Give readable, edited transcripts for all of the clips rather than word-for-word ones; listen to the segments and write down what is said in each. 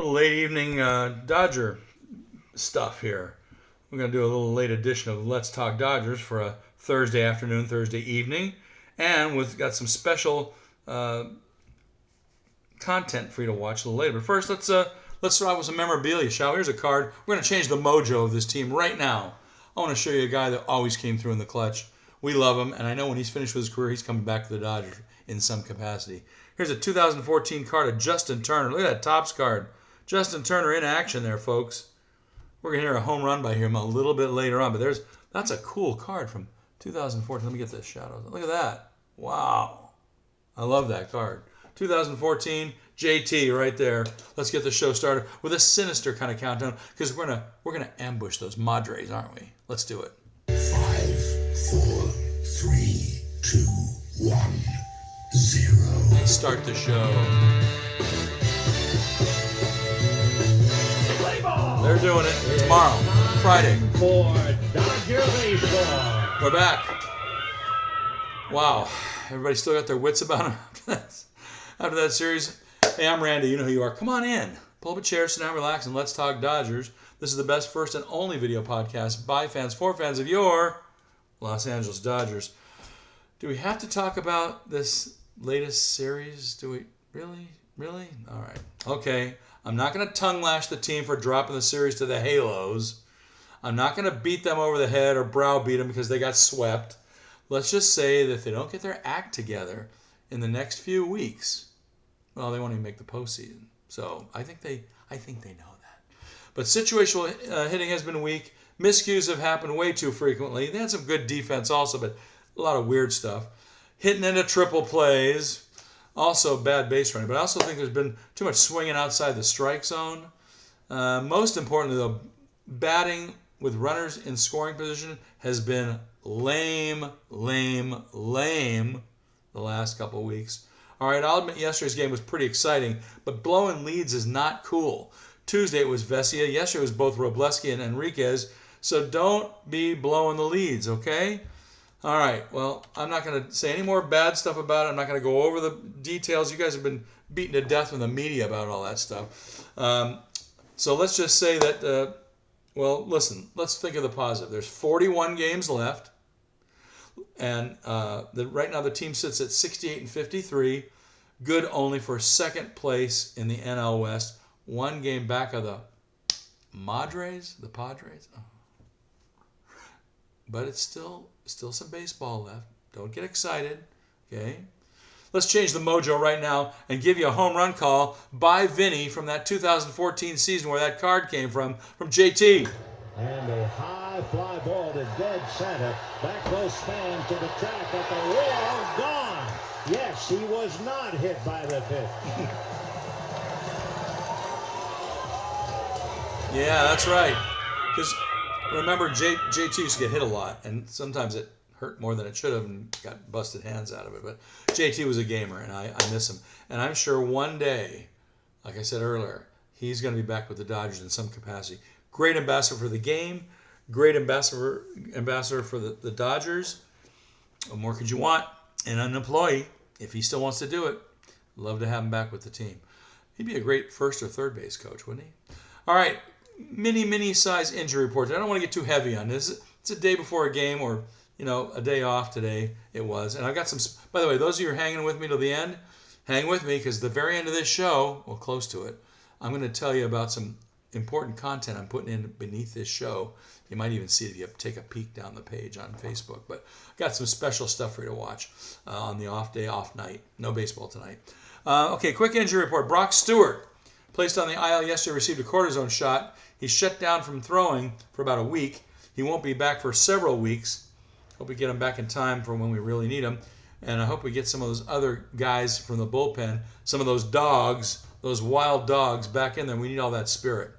Late evening Dodger stuff here. We're going to do a little late edition of Let's Talk Dodgers for a Thursday afternoon, Thursday evening, and we've got some special content for you to watch a little later. But first, let's start with some memorabilia, shall we? Here's a card. We're going to change the mojo of this team right now. I want to show you a guy that always came through in the clutch. We love him, and I know when he's finished with his career, he's coming back to the Dodgers in some capacity. Here's a 2014 card of Justin Turner. Look at that Topps card. Justin Turner in action there, folks. We're going to hear a home run by him a little bit later on, but that's a cool card from 2014. Let me get this shadow. Look at that. Wow. I love that card. 2014, JT right there. Let's get the show started with a sinister kind of countdown because we're gonna ambush those Madres, aren't we? Let's do it. 5, 4, 3, 2, 1, 0. Let's start the show. They're doing it tomorrow, Friday. For Dodger Baseball. We're back. Wow. Everybody still got their wits about them after that series. Hey, I'm Randy. You know who you are. Come on in. Pull up a chair, sit down, relax, and let's talk Dodgers. This is the best, first, and only video podcast by fans, for fans of your Los Angeles Dodgers. Do we have to talk about this latest series? Do we? Really? Really? All right. Okay. I'm not going to tongue lash the team for dropping the series to the Halos. I'm not going to beat them over the head or browbeat them because they got swept. Let's just say that if they don't get their act together in the next few weeks, well, they won't even make the postseason. So I think they know that. But situational hitting has been weak. Miscues have happened way too frequently. They had some good defense also, but a lot of weird stuff. Hitting into triple plays. Also bad base running. But I also think there's been too much swinging outside the strike zone. Most importantly, though, batting with runners in scoring position has been lame the last couple of weeks. All right, I'll admit yesterday's game was pretty exciting, but blowing leads is not cool. Tuesday it was Vesia. Yesterday it was both Robleski and Enriquez. So don't be blowing the leads, okay? All right, well, I'm not going to say any more bad stuff about it. I'm not going to go over the details. You guys have been beaten to death with the media about all that stuff. So let's just say that, well, listen, let's think of the positive. There's 41 games left. And right now the team sits at 68 and 53, good only for second place in the NL West. One game back of the Padres. Oh. But it's still some baseball left. Don't get excited, okay? Let's change the mojo right now and give you a home run call by Vinny from that 2014 season where that card came from JT. And a high fly ball to dead center. Back goes Span to the track at the wall. Gone. Yes, he was not hit by the pitch. Yeah, that's right. Because remember, JT used to get hit a lot, and sometimes it hurt more than it should have and got busted hands out of it. But JT was a gamer, and I miss him. And I'm sure one day, like I said earlier, he's going to be back with the Dodgers in some capacity. Great ambassador for the game. Great ambassador for the Dodgers. What more could you want? And an employee, if he still wants to do it, love to have him back with the team. He'd be a great first or third base coach, wouldn't he? All right, mini size injury report. I don't want to get too heavy on this. It's a day before a game or, a day off today it was. And I've got some, by the way, those of you who are hanging with me till the end, hang with me because the very end of this show, well, close to it, I'm going to tell you about some important content I'm putting in beneath this show. You might even see it if you take a peek down the page on Facebook. But I've got some special stuff for you to watch on the off day, off night. No baseball tonight. Okay, quick injury report. Brock Stewart, placed on the IL yesterday, received a cortisone shot. He's shut down from throwing for about a week. He won't be back for several weeks. Hope we get him back in time for when we really need him. And I hope we get some of those other guys from the bullpen, some of those dogs, those wild dogs back in there. We need all that spirit.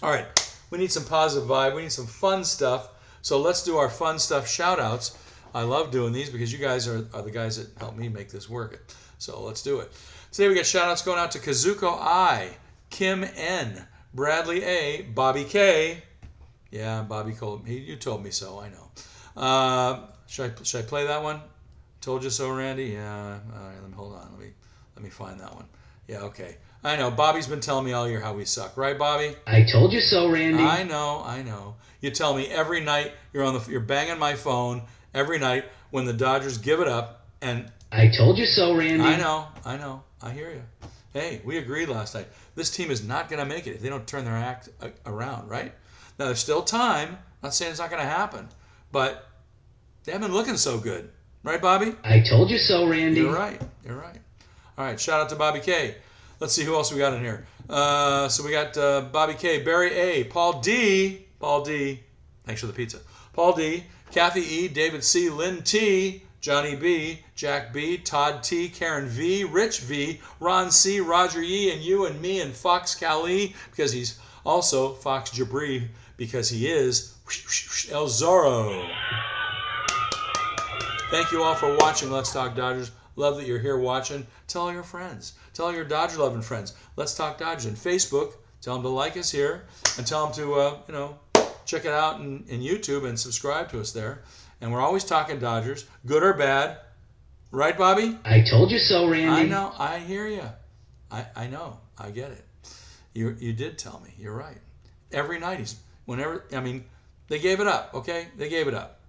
All right, we need some positive vibe. We need some fun stuff. So let's do our fun stuff shout-outs. I love doing these because you guys are the guys that help me make this work. So let's do it. Today we got shout-outs going out to Kazuko I, Kim N, Bradley A, Bobby K. Yeah, Bobby Cole. You told me so, I know. Should I play that one? Told you so, Randy? Yeah. All right, hold on. Let me find that one. Yeah, okay. I know. Bobby's been telling me all year how we suck. Right, Bobby? I told you so, Randy. I know. You tell me every night you're banging my phone every night when the Dodgers give it up, and I told you so, Randy. I know. I hear you. Hey, we agreed last night. This team is not going to make it if they don't turn their act around, right? Now, there's still time. I'm not saying it's not going to happen, but they haven't been looking so good. Right, Bobby? I told you so, Randy. You're right. All right, shout out to Bobby K. Let's see who else we got in here. So we got Bobby K, Barry A, Paul D. Thanks for the pizza. Paul D, Kathy E, David C, Lynn T, Johnny B, Jack B, Todd T, Karen V, Rich V, Ron C, Roger E, and you and me and Fox Cali, because he's also Fox Jabri, because he is El Zorro. Thank you all for watching Let's Talk Dodgers. Love that you're here watching. Tell all your friends. Tell all your Dodger-loving friends. Let's Talk Dodgers. And Facebook, tell them to like us here, and tell them to, check it out in YouTube and subscribe to us there. And we're always talking Dodgers, good or bad. Right, Bobby? I told you so, Randy. I know. I hear you. I know. I get it. You did tell me. You're right. Every night they gave it up, okay? They gave it up.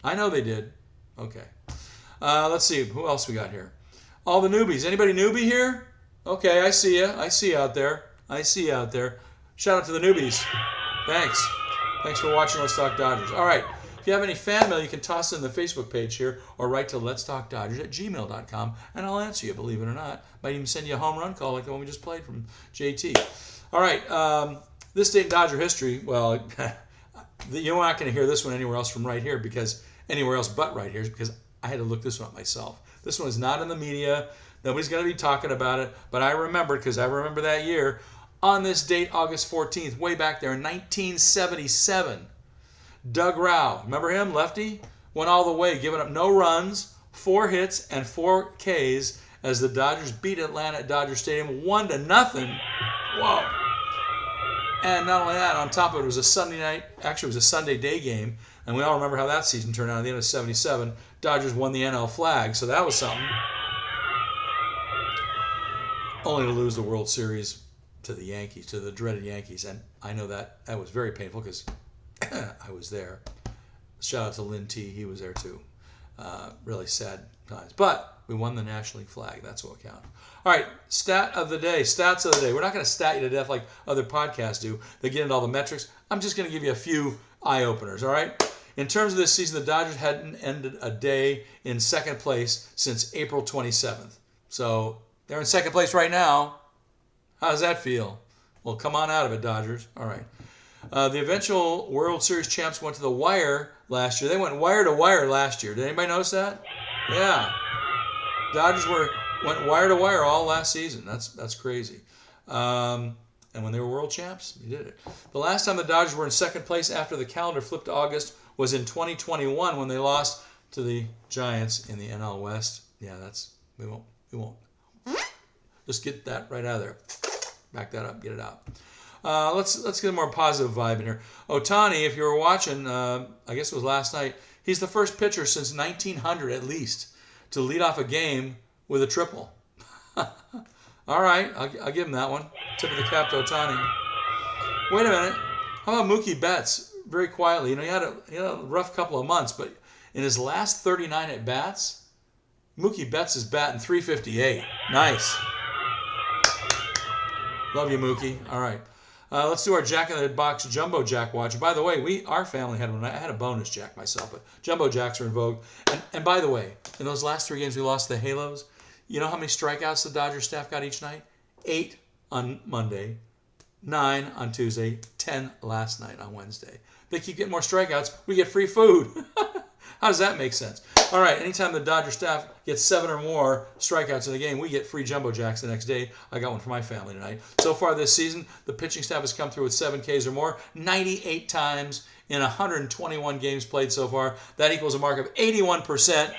I know they did. Okay. Let's see. Who else we got here? All the newbies. Anybody newbie here? Okay, I see you. I see you out there. Shout out to the newbies. Thanks for watching Let's Talk Dodgers. All right. If you have any fan mail, you can toss it in the Facebook page here or write to letstalkdodgers@gmail.com, and I'll answer you, believe it or not. Might even send you a home run call like the one we just played from JT. All right. This date in Dodger history, well, you're not going to hear this one anywhere else but right here because I had to look this one up myself. This one is not in the media. Nobody's going to be talking about it, but I remember because I remember that year. On this date, August 14th, way back there in 1977, Doug Rauch, remember him, lefty? Went all the way, giving up no runs, 4 hits, and 4 Ks as the Dodgers beat Atlanta at Dodger Stadium 1-0. Whoa. And not only that, on top of it, it was a Sunday night, actually it was a Sunday day game, and we all remember how that season turned out at the end of 77. Dodgers won the NL flag, so that was something. Only to lose the World Series to the Yankees, to the dreaded Yankees, and I know that was very painful because I was there. Shout out to Lynn T. He was there too. Really sad times. But we won the National League flag. That's what counts. All right, stats of the day. We're not going to stat you to death like other podcasts do. They get into all the metrics. I'm just going to give you a few eye-openers, all right? In terms of this season, the Dodgers hadn't ended a day in second place since April 27th. So they're in second place right now. How does that feel? Well, come on out of it, Dodgers. All right. The eventual World Series champs went to the wire last year. They went wire to wire last year. Did anybody notice that? Yeah. Dodgers went wire to wire all last season. That's crazy. And when they were world champs, they did it. The last time the Dodgers were in second place after the calendar flipped to August was in 2021 when they lost to the Giants in the NL West. Yeah, we won't. Just get that right out of there. Back that up. Get it out. Let's get a more positive vibe in here. Ohtani, if you were watching, I guess it was last night, he's the first pitcher since 1900 at least to lead off a game with a triple. All right, I'll give him that one. Tip of the cap to Ohtani. Wait a minute. How about Mookie Betts? Very quietly. He had a rough couple of months, but in his last 39 at-bats, Mookie Betts is batting .358. Nice. Love you, Mookie. All right. Let's do our Jack in the Box Jumbo Jack watch. By the way, our family had one. I had a bonus Jack myself, but Jumbo Jacks are in vogue. And by the way, in those last 3 games we lost to the Halos, you know how many strikeouts the Dodgers staff got each night? 8 on Monday, 9 on Tuesday, 10 last night on Wednesday. They keep getting more strikeouts, we get free food. How does that make sense? All right, anytime the Dodger staff gets 7 or more strikeouts in the game, we get free Jumbo Jacks the next day. I got one for my family tonight. So far this season, the pitching staff has come through with 7 Ks or more 98 times in 121 games played so far. That equals a mark of 81%,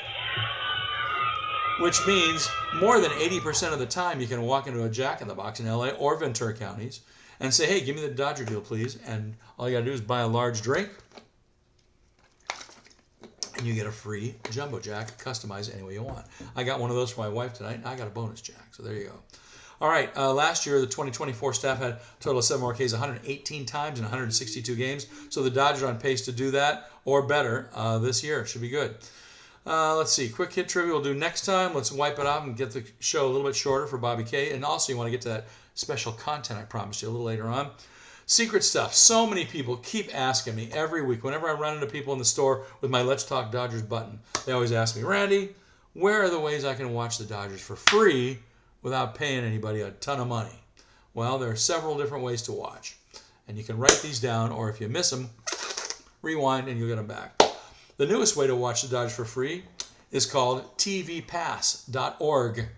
which means more than 80% of the time you can walk into a Jack in the Box in LA or Ventura counties and say, hey, give me the Dodger deal, please. And all you got to do is buy a large drink, and you get a free Jumbo Jack, customized any way you want. I got one of those for my wife tonight, and I got a bonus Jack. So there you go. All right, last year the 2024 staff had a total of 7 more Ks 118 times in 162 games. So the Dodgers are on pace to do that or better this year. Should be good. Let's see. Quick hit trivia we'll do next time. Let's wipe it off and get the show a little bit shorter for Bobby K. And also you want to get to that special content I promised you a little later on. Secret stuff. So many people keep asking me every week. Whenever I run into people in the store with my Let's Talk Dodgers button, they always ask me, Randy, where are the ways I can watch the Dodgers for free without paying anybody a ton of money? Well, there are several different ways to watch. And you can write these down, or if you miss them, rewind and you'll get them back. The newest way to watch the Dodgers for free is called tvpass.org.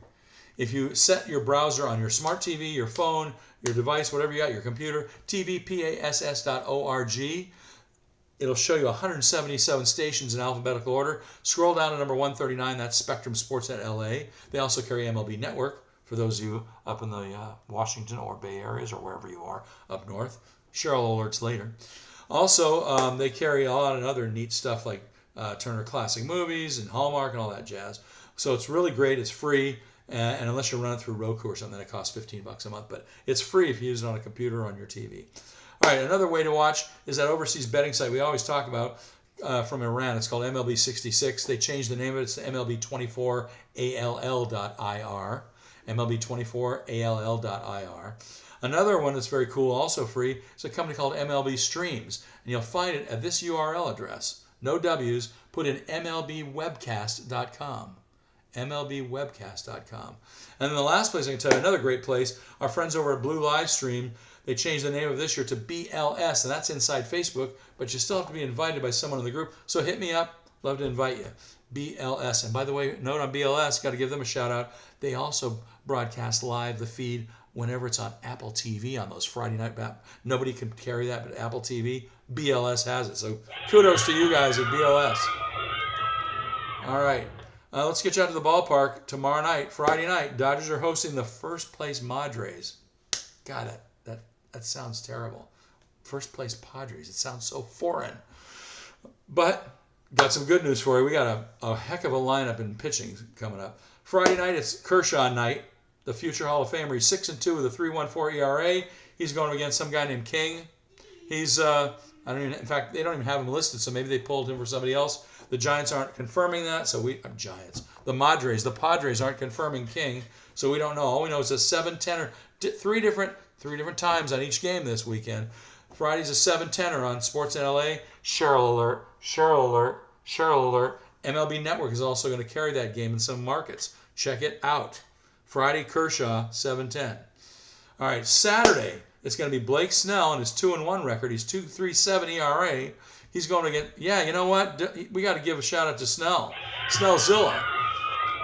If you set your browser on your smart TV, your phone, your device, whatever you got, your computer, tvpass.org, it'll show you 177 stations in alphabetical order. Scroll down to number 139, that's Spectrum Sportsnet LA. They also carry MLB Network for those of you up in the Washington or Bay areas or wherever you are up north. Cheryl alerts later. Also, they carry a lot of other neat stuff like Turner Classic Movies and Hallmark and all that jazz. So it's really great. It's free. And unless you run it through Roku or something, it costs $15 a month. But it's free if you use it on a computer or on your TV. All right, another way to watch is that overseas betting site we always talk about from Iran. It's called MLB 66. They changed the name of it. It's MLB24ALL.IR. MLB24ALL.IR. Another one that's very cool, also free, is a company called MLB Streams. And you'll find it at this URL address. No W's. Put in MLBwebcast.com. MLBwebcast.com. And then the last place I can tell you, another great place, our friends over at Blue Livestream, they changed the name of this year to BLS, and that's inside Facebook, but you still have to be invited by someone in the group. So hit me up. Love to invite you. BLS. And by the way, note on BLS, got to give them a shout out. They also broadcast live the feed whenever it's on Apple TV on those Friday night. Nobody can carry that but Apple TV. BLS has it. So kudos to you guys at BLS. All right. Let's get you out to the ballpark tomorrow night, Friday night. Dodgers are hosting the first place Padres. God, that sounds terrible. First place Padres. It sounds so foreign. But got some good news for you. We got a heck of a lineup in pitching coming up. Friday night, it's Kershaw night. The future Hall of Famer. He's 6-2 with a 3.14 ERA. He's going against some guy named King. He's in fact, they don't even have him listed, so maybe they pulled him for somebody else. The Giants aren't confirming that, so the Padres aren't confirming King, so we don't know. All we know is a 7-10er, three different times on each game this weekend. Friday's a 7-10er on Sportsnet LA. Cheryl alert. MLB Network is also going to carry that game in some markets. Check it out. Friday, Kershaw, 7-10. All right, Saturday, it's going to be Blake Snell and his 2-1 record. He's 2.37 ERA. He's going to get, you know what? We got to give a shout out to Snell. Snellzilla.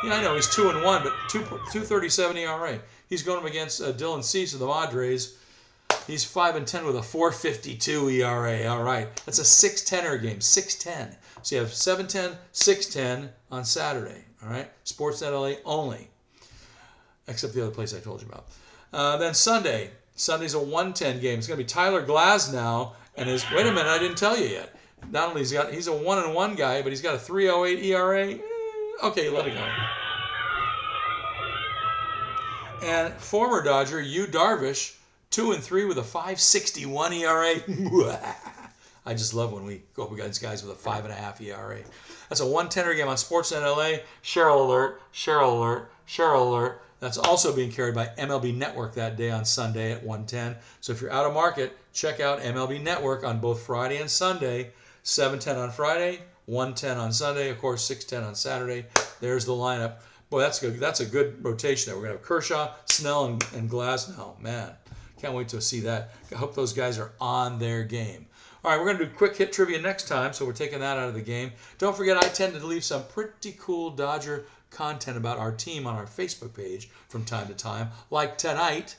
Yeah, I know he's 2-1, but 2.37 ERA. He's going up against Dylan Cease of the Padres. He's 5-10 with a 4.52 ERA. All right, that's a 6-10er game. 6-10. So you have 7-10, 6-10 on Saturday. All right, Sportsnet LA only, except the other place I told you about. Then Sunday. Sunday's a 1-10 game. It's going to be Tyler Glasnow and his. Wait a minute, I didn't tell you yet. Not only he's a 1-1 guy, but he's got a 3.08 ERA. Okay, let it go. And former Dodger Yu Darvish, 2-3 with a 5.61 ERA. I just love when we go up against guys with a 5.5 ERA. That's a 1-10er game on Sportsnet LA. Cheryl alert. That's also being carried by MLB Network that day on Sunday at 1:10. So if you're out of market, check out MLB Network on both Friday and Sunday. 7:10 on Friday, 1:10 on Sunday, of course 6:10 on Saturday. There's the lineup. Boy, that's good. That's a good rotation there. We're going to have Kershaw, Snell, and Glasnow. Man, can't wait to see that. I hope those guys are on their game. All right, we're going to do quick hit trivia next time, so we're taking that out of the game. Don't forget, I tend to leave some pretty cool Dodger content about our team on our Facebook page from time to time, like tonight.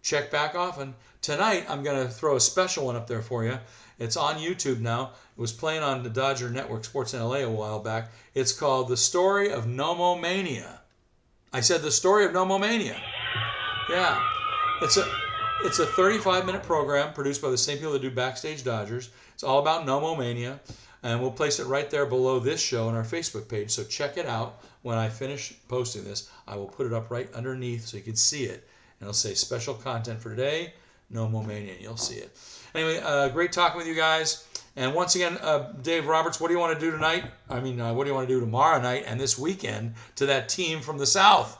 Check back often. Tonight, I'm going to throw a special one up there for you. It's on YouTube now. It was playing on the Dodger Network Sports in LA a while back. It's called The Story of Nomomania. I said The Story of Nomomania. Yeah. It's a 35-minute program produced by the same people that do Backstage Dodgers. It's all about Nomomania. And we'll place it right there below this show on our Facebook page. So check it out. When I finish posting this, I will put it up right underneath so you can see it. it'll say special content for today, no Momania. You'll see it. Anyway, great talking with you guys. And once again, Dave Roberts, what do you want to do tonight? I mean, what do you want to do tomorrow night and this weekend to that team from the South?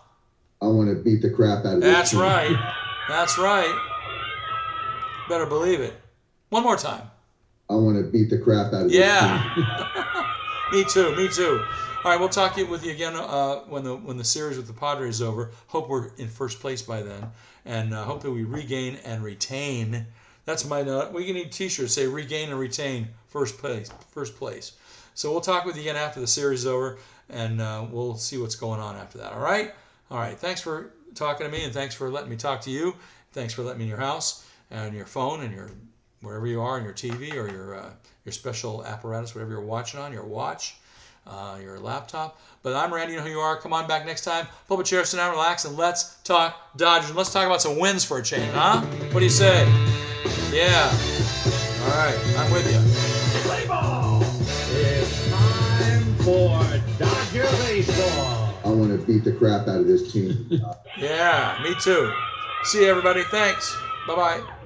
I want to beat the crap out of this That's team. right. That's right. Better believe it. One more time. I want to beat the crap out of this team. Yeah. Me too. Me too. All right, we'll talk with you again when the series with the Padres is over. Hope we're in first place by then, and hope that we regain and retain. That's my note. We can need T-shirts say regain and retain first place. First place. So we'll talk with you again after the series is over, and we'll see what's going on after that. All right. All right. Thanks for talking to me, and thanks for letting me talk to you. Thanks for letting me in your house and your phone and your wherever you are, on your TV or your special apparatus, whatever you're watching on, your watch, your laptop. But I'm Randy, you know who you are. Come on back next time. Pull up a chair, sit down, relax, and let's talk Dodgers. And let's talk about some wins for a change, huh? What do you say? Yeah. All right, I'm with you. Play ball! It's time for Dodger baseball. I want to beat the crap out of this team. Yeah, me too. See you, everybody. Thanks. Bye-bye.